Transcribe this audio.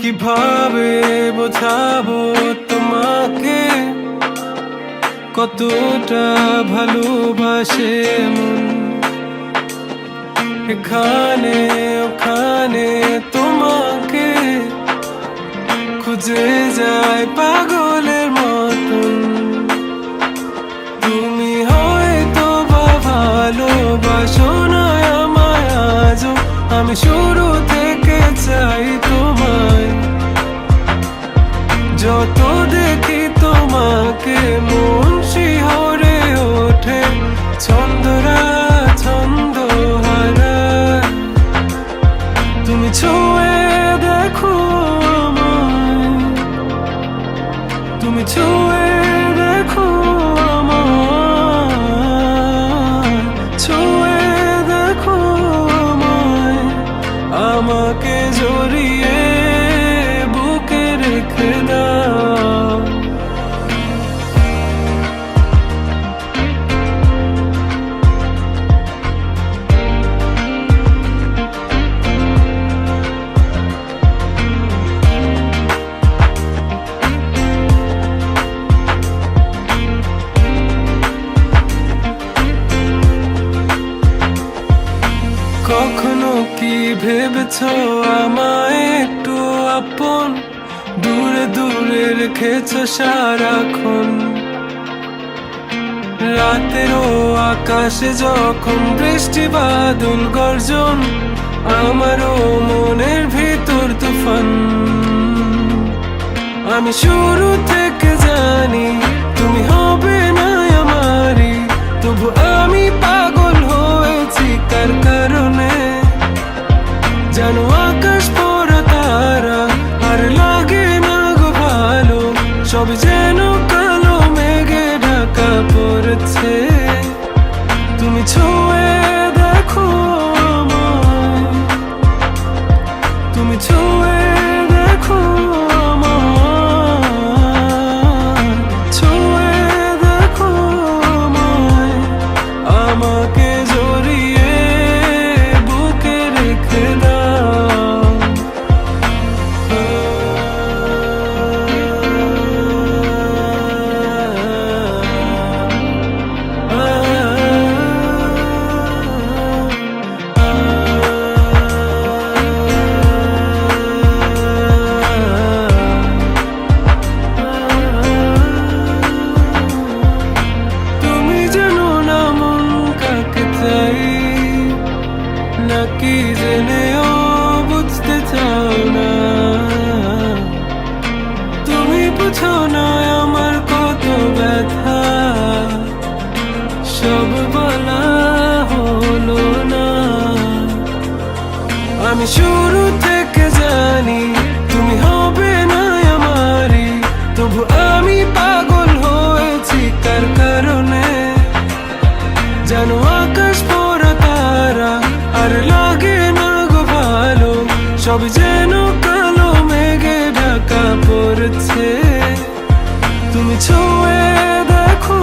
কিভাবে বোঝাবো তোমাকে কতটা ভালোবাসে মন। এখানে ওখানে তোমাকে খুঁজে যায় পাগলের মতন। তুমি হয়তো বা ভালোবাসো না আমায় আজও, আমি শুরু থেকে চাই তোমায়। যত দেখি তোমাকে মন শিহরে ওঠে, ছন্দরা ছন্দ হারায়। তুমি ছুঁয়ে দেখো আমায়, তুমি ছুঁয়ে দেখো আমায়, ছুঁয়ে দেখো আমায়। আমাকে জড়িয়ে বুকে রেখে দাও। কখনো কি ভেবেছো আমায় একটু আপন, দূরে দূরে রেখেছো সারাক্ষণ। রাতেরও আকাশে যখন বৃষ্টি বাদল গর্জন, আমারও মনের ভিতর তুফান। আমি শুরু থেকে জানি তুমি হবে না আমারই, তবু আমি পাগল হয়েছি কার কারণে। জানো আকাশ পড়া তারা আর লাগে না গো ভালো, সব যেন কালো মেঘে ঢাকা পড়েছে। তুমি ছুঁয়ে দেখো আমায়, তুমি ছুঁয়ে দেখো আমায়, ছুঁয়ে দেখো আমায়। আমাকে জড়িয়ে বুকে রেখে দাও। তুমি জানো না মন কাকে চাই, নাকি জেনেও বুঝতে চাও না। তুমি বুঝো না আমার কত ব্যথা, সব বলা হলো না। আমি শুরু থেকে জানি তুমি হবে না আমারই, তবু আমি পাগল হয়েছি কার কারণে। জানো আকাশ পড়া তারা আর লাগে না গো ভালো, সব যেন কালো মেঘে ঢাকা পড়েছে। তুমি ছুঁয়ে দেখো